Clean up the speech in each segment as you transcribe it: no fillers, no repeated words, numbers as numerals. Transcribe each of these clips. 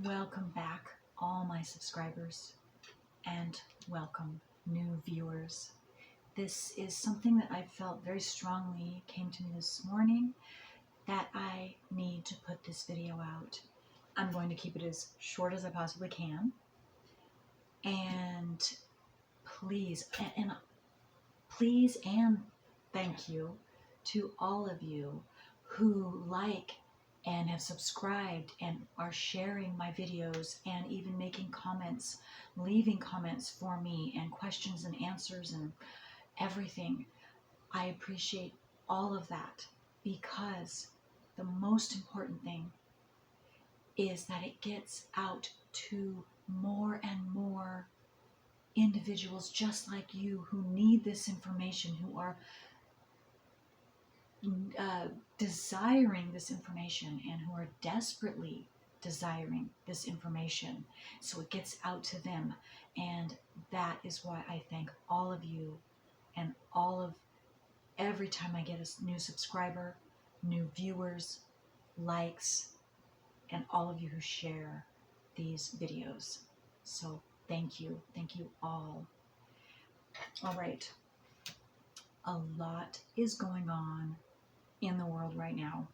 Welcome back, all my subscribers, and welcome, new viewers. This is something that I felt very strongly came to me this morning that I need to put this video out. I'm going to keep it as short as I possibly can. And please, please and thank you to all of you who like and have subscribed and are sharing my videos and even making comments, leaving comments for me and questions and answers and everything. I appreciate all of that because the most important thing is that it gets out to more and more individuals just like you who need this information, who are desiring this information and who are desperately desiring this information, so it gets out to them. And that is why I thank all of you and every time I get a new subscriber, new viewers, likes, and all of you who share these videos. So thank you all. All right, a lot is going on in the world right now.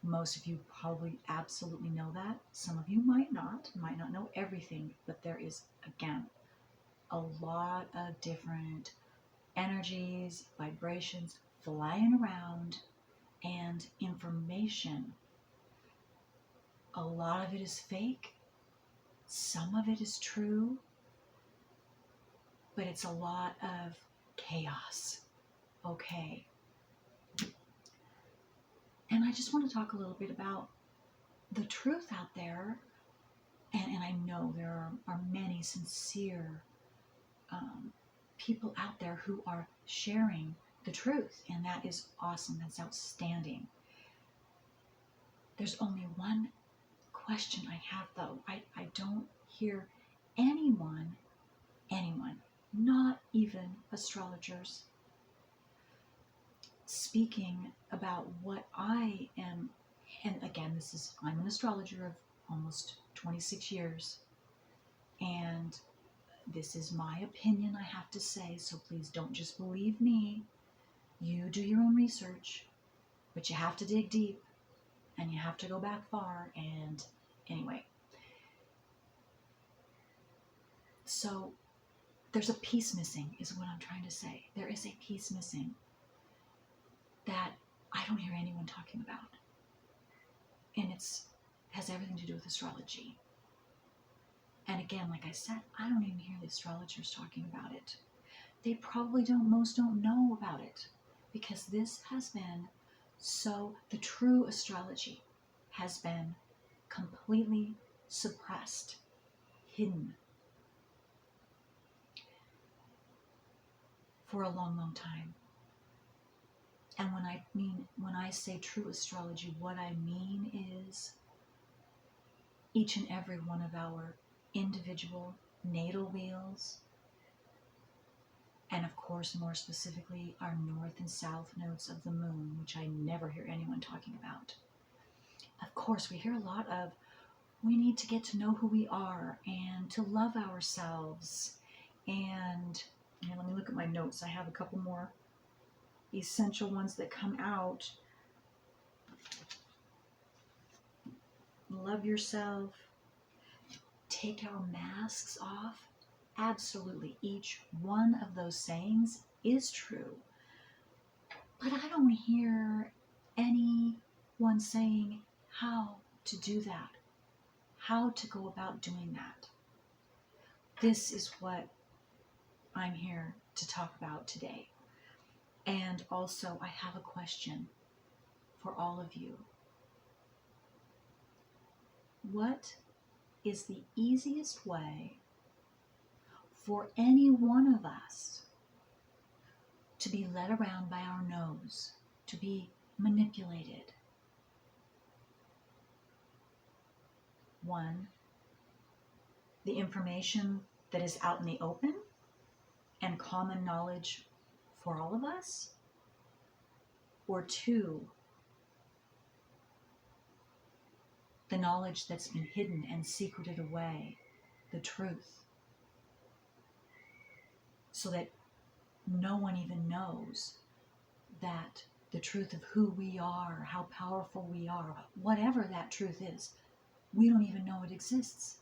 Most of you probably absolutely know that. Some of you might not know everything, but there is, again, a lot of different energies, vibrations flying around, and information. A lot of it is fake, some of it is true, but it's a lot of chaos. Okay. And I just want to talk a little bit about the truth out there. And I know there are many sincere people out there who are sharing the truth. And that is awesome. That's outstanding. There's only one question I have, though. I don't hear anyone, not even astrologers, speaking about what I am. And again, I'm an astrologer of almost 26 years, and this is my opinion, I have to say, so please don't just believe me. You do your own research, but you have to dig deep and you have to go back far. And anyway, so there's a piece missing is what I'm trying to say. There is a piece missing that I don't hear anyone talking about. And has everything to do with astrology. And again, like I said, I don't even hear the astrologers talking about it. They probably most don't know about it because this has been the true astrology has been completely suppressed, hidden for a long, long time. And when I say true astrology, what I mean is each and every one of our individual natal wheels, and of course, more specifically, our north and south nodes of the moon, which I never hear anyone talking about. Of course, we hear a lot of, we need to get to know who we are and to love ourselves. And let me look at my notes. I have a couple more essential ones that come out. Love yourself. Take our masks off. Absolutely. Each one of those sayings is true. But I don't hear anyone saying how to do that, how to go about doing that. This is what I'm here to talk about today. And also, I have a question for all of you. What is the easiest way for any one of us to be led around by our nose, to be manipulated? One, the information that is out in the open and common knowledge for all of us, or two, the knowledge that's been hidden and secreted away, the truth, so that no one even knows that the truth of who we are, how powerful we are, whatever that truth is, we don't even know it exists.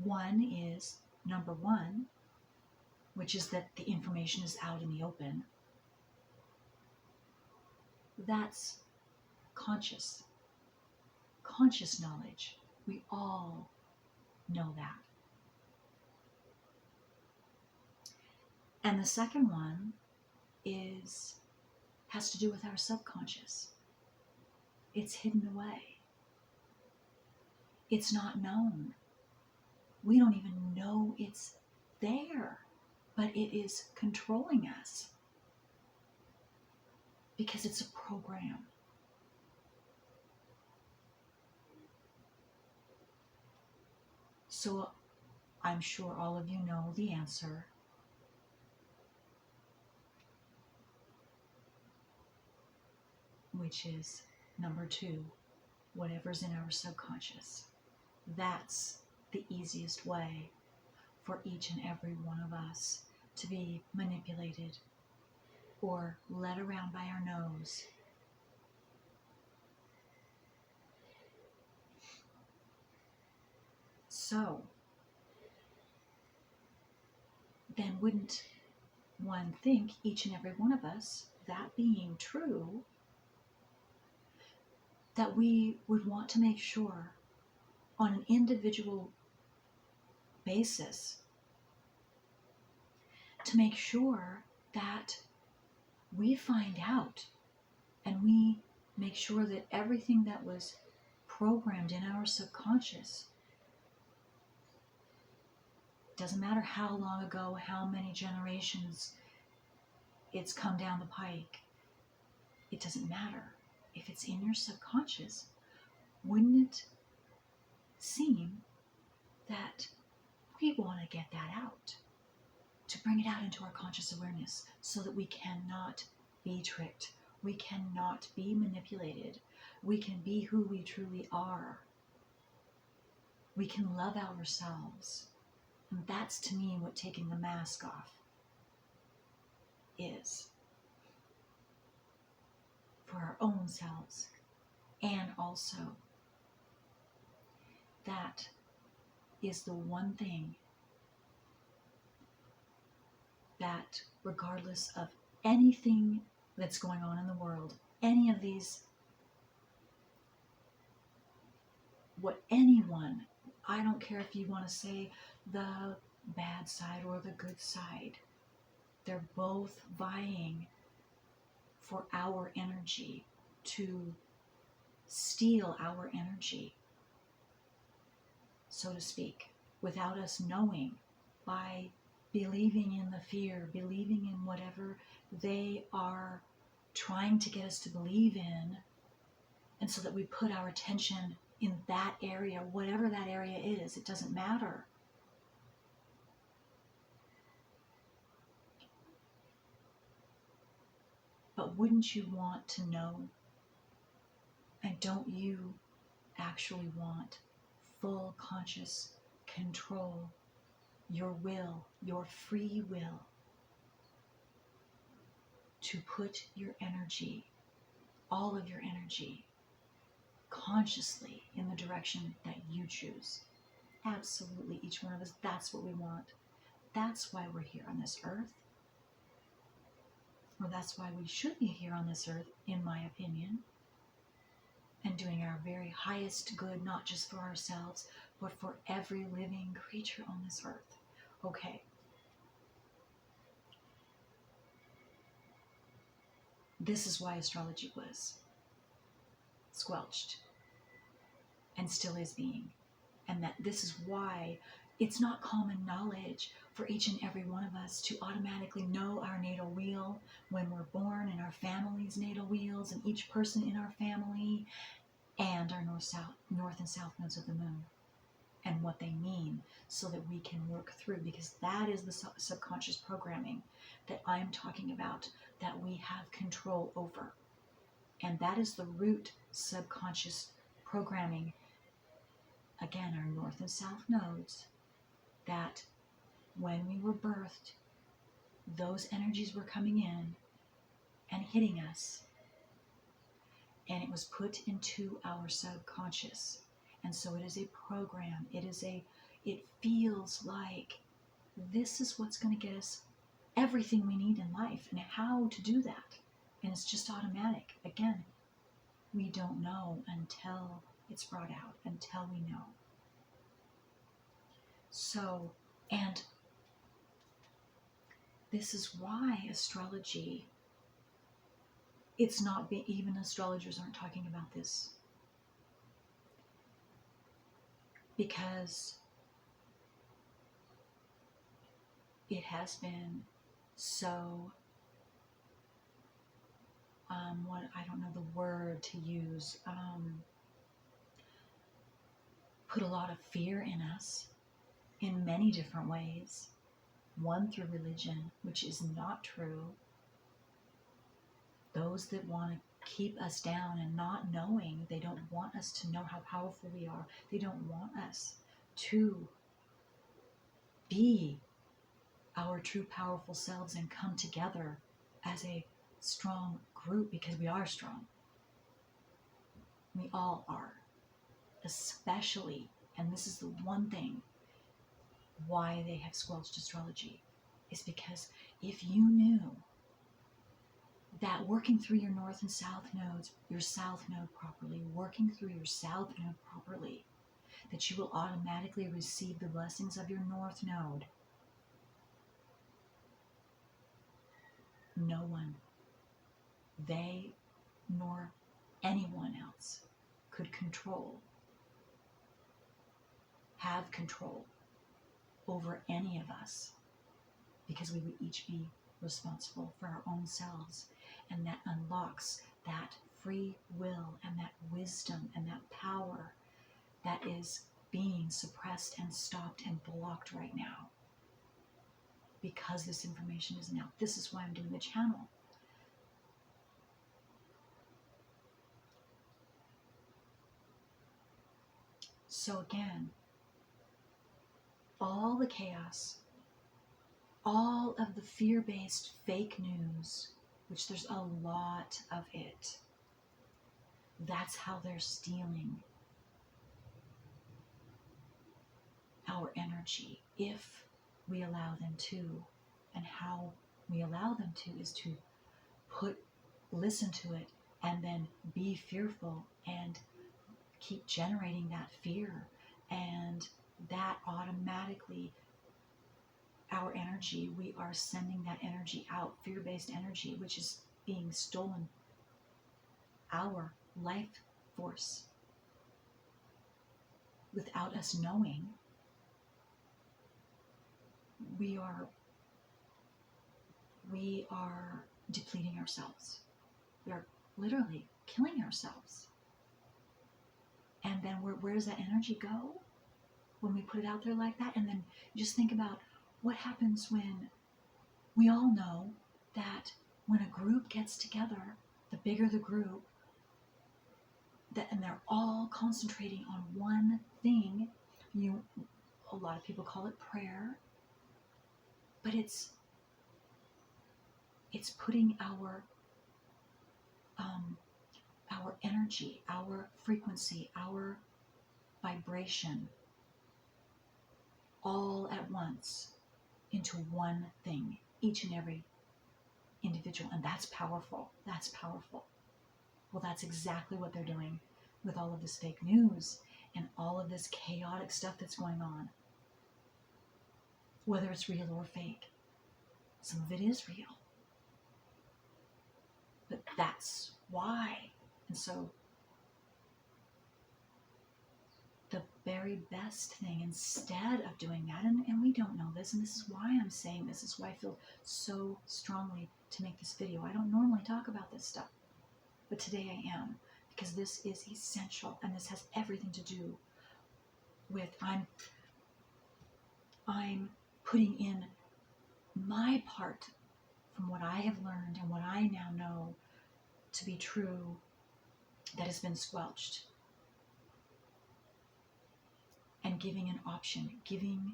One is, number one, which is that the information is out in the open. That's conscious knowledge. We all know that. And the second one has to do with our subconscious. It's hidden away. It's not known. We don't even know it's there, but it is controlling us because it's a program. So I'm sure all of you know the answer. Which is number two, whatever's in our subconscious. That's the easiest way for each and every one of us to be manipulated or led around by our nose. So, then wouldn't one think each and every one of us, that being true, that we would want to make sure on an individual basis to make sure that we find out and we make sure that everything that was programmed in our subconscious, doesn't matter how long ago, how many generations it's come down the pike, it doesn't matter. If it's in your subconscious, wouldn't it seem that we want to get that out, to bring it out into our conscious awareness so that we cannot be tricked, we cannot be manipulated, we can be who we truly are, we can love ourselves. And that's, to me, what taking the mask off is for our own selves. And also, that is the one thing that, regardless of anything that's going on in the world, any of these, what anyone, I don't care if you want to say the bad side or the good side, they're both vying for our energy, to steal our energy, so to speak, without us knowing, by believing in the fear, believing in whatever they are trying to get us to believe in, and so that we put our attention in that area, whatever that area is, it doesn't matter. But wouldn't you want to know? And don't you actually want full conscious control, your will, your free will, to put your energy, all of your energy, consciously in the direction that you choose? Absolutely, each one of us, that's what we want. That's why we're here on this earth. Or that's why we should be here on this earth, in my opinion, and doing our very highest good, not just for ourselves, but for every living creature on this earth. Okay. This is why astrology was squelched and still is being. And that this is why it's not common knowledge for each and every one of us to automatically know our natal wheel when we're born, and our family's natal wheels, and each person in our family, and our north and south nodes of the moon. and what they mean so that we can work through, because that is the subconscious programming that I'm talking about, that we have control over. And that is the root subconscious programming, again, our north and south nodes, that when we were birthed, those energies were coming in and hitting us, and it was put into our subconscious. And so it is a program. It feels like this is what's going to get us everything we need in life, and how to do that. And it's just automatic. Again, we don't know until it's brought out, until we know. So, and this is why astrology, it's not, even astrologers aren't talking about this, because it has been so, I don't know the word to use, put a lot of fear in us in many different ways. One, through religion, which is not true. Those that want to keep us down and not knowing, they don't want us to know how powerful we are. They don't want us to be our true powerful selves and come together as a strong group, because we are strong. We all are. Especially, and this is the one thing why they have squelched astrology, is because if you knew that working through your north and south nodes, your south node properly, working through your south node properly, that you will automatically receive the blessings of your north node, no one, they nor anyone else, could have control over any of us, because we would each be responsible for our own selves. And that unlocks that free will and that wisdom and that power that is being suppressed and stopped and blocked right now, because this information isn't out. This is why I'm doing the channel. So again, all the chaos, all of the fear-based fake news, which there's a lot of it, that's how they're stealing our energy, if we allow them to. And how we allow them to is to listen to it and then be fearful and keep generating that fear, and that automatically, our energy, we are sending that energy out, fear-based energy, which is being stolen, our life force, without us knowing. We are depleting ourselves. We are literally killing ourselves. And then where does that energy go when we put it out there like that? And then just think about what happens when we all know that when a group gets together, the bigger the group, and they're all concentrating on one thing. A lot of people call it prayer, but it's putting our energy, our frequency, our vibration, all at once into one thing, each and every individual. And that's powerful. That's powerful. Well, that's exactly what they're doing with all of this fake news and all of this chaotic stuff that's going on. Whether it's real or fake. Some of it is real. But that's why. And so the very best thing, instead of doing that, and we don't know this, and this is why I'm saying this is why I feel so strongly to make this video. I don't normally talk about this stuff, but today I am, because this is essential, and this has everything to do with I'm putting in my part from what I have learned and what I now know to be true that has been squelched. And giving an option, giving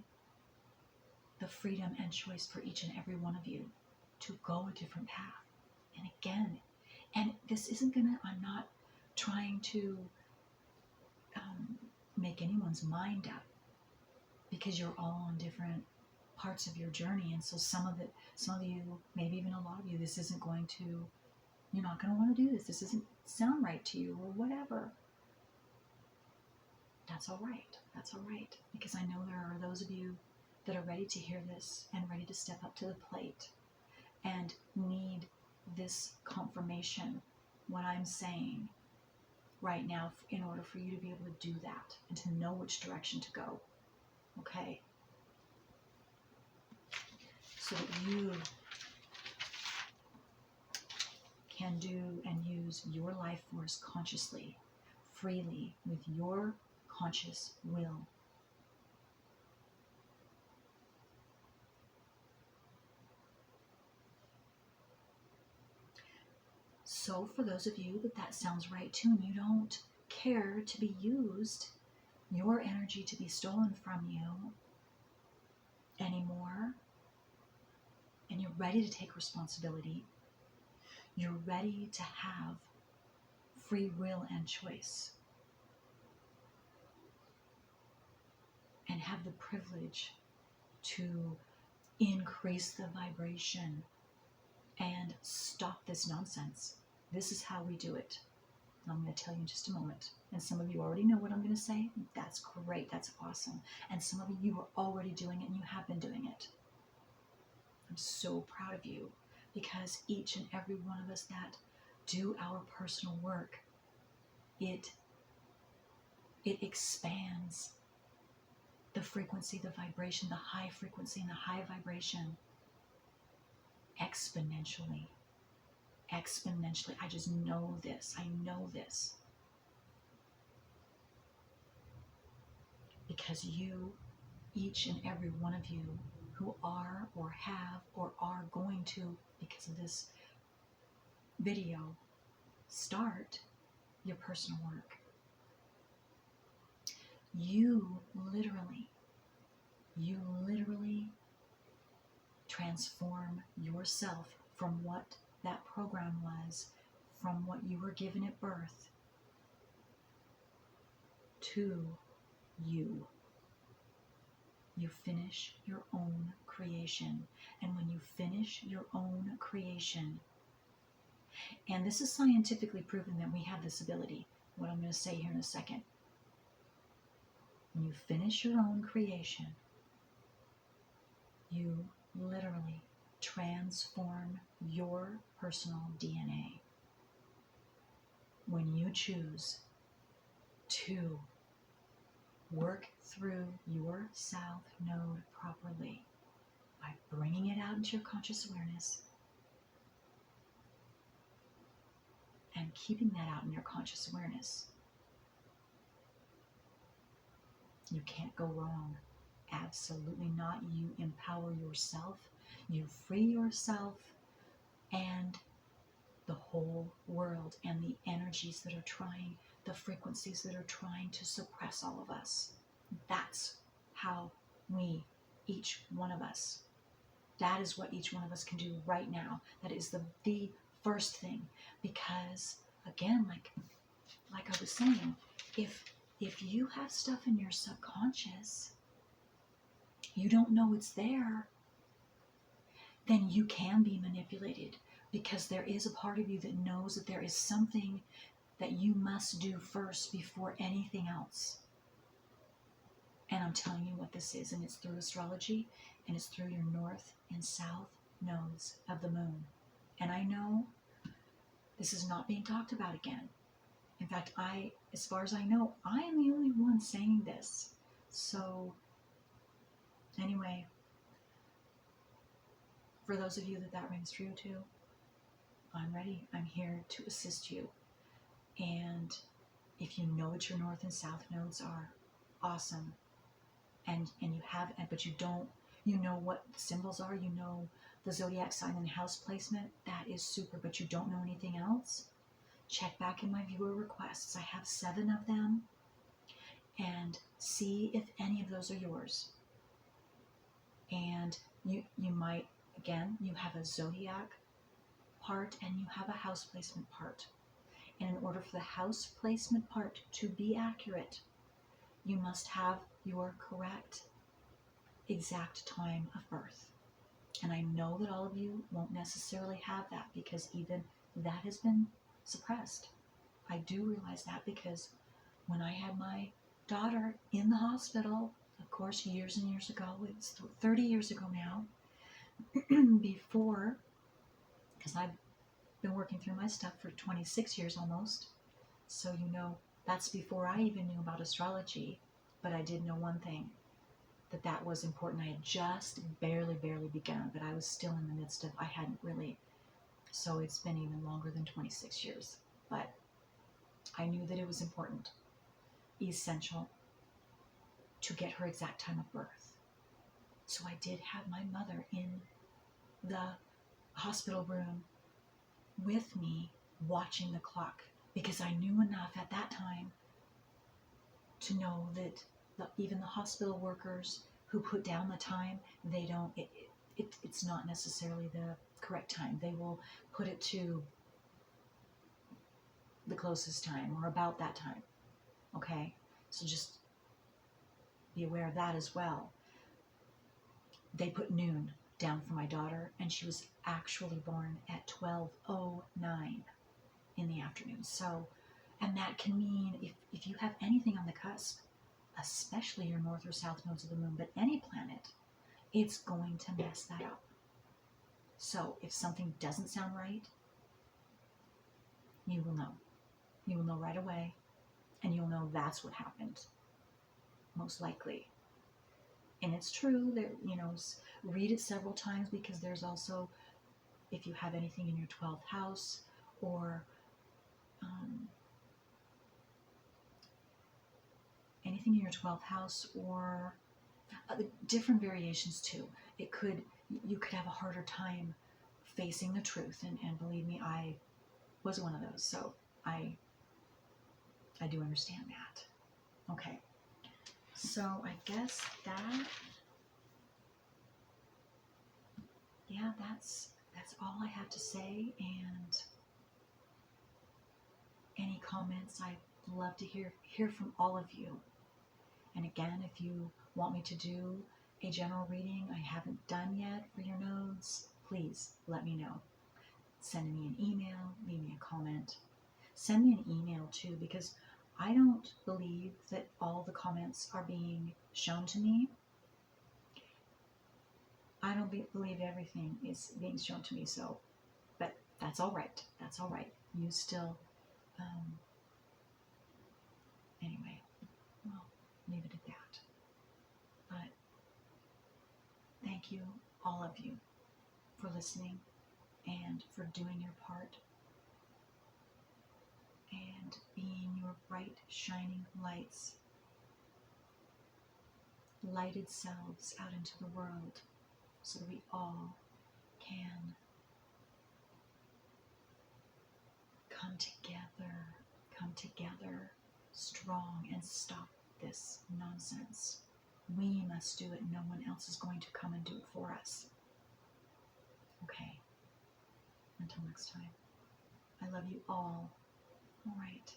the freedom and choice for each and every one of you to go a different path. And again, and this isn't I'm not trying to make anyone's mind up, because you're all on different parts of your journey. And so some of you, maybe even a lot of you, this isn't going to, you're not going to want to do this. This doesn't sound right to you or whatever. That's all right. That's all right. Because I know there are those of you that are ready to hear this and ready to step up to the plate and need this confirmation, what I'm saying right now, in order for you to be able to do that and to know which direction to go. Okay? So that you can do and use your life force consciously, freely, with your conscious will. So for those of you that sounds right too, and you don't care to be used, your energy to be stolen from you anymore, and you're ready to take responsibility, you're ready to have free will and choice, and have the privilege to increase the vibration and stop this nonsense. This is how we do it. I'm going to tell you in just a moment. And some of you already know what I'm going to say. That's great. That's awesome. And some of you are already doing it, and you have been doing it. I'm so proud of you, because each and every one of us that do our personal work, it expands the frequency, the vibration, the high frequency and the high vibration exponentially. Exponentially. I just know this. I know this. Because you, each and every one of you who are or have or are going to, because of this video, start your personal work. You literally transform yourself from what that program was, from what you were given at birth, to you. You finish your own creation. And when you finish your own creation, and this is scientifically proven that we have this ability, what I'm going to say here in a second. When you finish your own creation, you literally transform your personal DNA. When you choose to work through your south node properly by bringing it out into your conscious awareness and keeping that out in your conscious awareness, you can't go wrong. Absolutely not. You empower yourself, you free yourself, and the whole world, and the energies that are trying, the frequencies that are trying to suppress all of us. That's how we, each one of us, that is what each one of us can do right now. That is the first thing. Because again, like I was saying, if you have stuff in your subconscious, you don't know it's there, then you can be manipulated, because there is a part of you that knows that there is something that you must do first before anything else. And I'm telling you what this is, and it's through astrology, and it's through your north and south nodes of the moon. And I know this is not being talked about again. In fact, as far as I know, I am the only one saying this. So anyway, for those of you that rings true to, I'm ready. I'm here to assist you. And if you know what your north and south nodes are, awesome. and you have, but you don't, you know what symbols are, you know the zodiac sign and house placement, that is super, but you don't know anything else, check back in my viewer requests. I have 7 of them, and see if any of those are yours. And you might, again, you have a zodiac part and you have a house placement part. And in order for the house placement part to be accurate, you must have your correct exact time of birth. And I know that all of you won't necessarily have that, because even that has been suppressed. I do realize that, because when I had my daughter in the hospital, of course, years and years ago, it's 30 years ago now, before, because I've been working through my stuff for 26 years almost, so you know, that's before I even knew about astrology, but I did know one thing, that was important. I had just barely begun, but I was still in the midst of, I hadn't really, so it's been even longer than 26 years, but I knew that it was important, essential, to get her exact time of birth. So I did have my mother in the hospital room with me, watching the clock, because I knew enough at that time to know that even the hospital workers who put down the time, they don't, it's not necessarily the correct time. They will put it to the closest time or about that time. Okay, so just be aware of that as well. They put noon down for my daughter, and she was actually born at 12:09 in the afternoon. So, and that can mean if you have anything on the cusp, especially your north or south nodes of the moon, but any planet, it's going to mess that up. So if something doesn't sound right, you will know. You will know right away, and you'll know that's what happened, most likely. And it's true that, read it several times, because there's also, if you have anything in your 12th house, or anything in your 12th house, or different variations too. You could have a harder time facing the truth, and believe me, I was one of those, so I do understand that. Okay, so I guess that's all I have to say. And any comments, I'd love to hear from all of you. And again, if you want me to do a general reading I haven't done yet for your nodes, please let me know. Send me an email, leave me a comment. Send me an email too, because I don't believe that all the comments are being shown to me. I don't believe everything is being shown to me, so, but that's all right. That's all right. You still, anyway, well, leave it at that. But thank you, all of you, for listening and for doing your part and being your bright, shining lights, lighted selves out into the world, so that we all can come together strong and stop this nonsense. We must do it. No one else is going to come and do it for us. Okay. Until next time. I love you all. All right.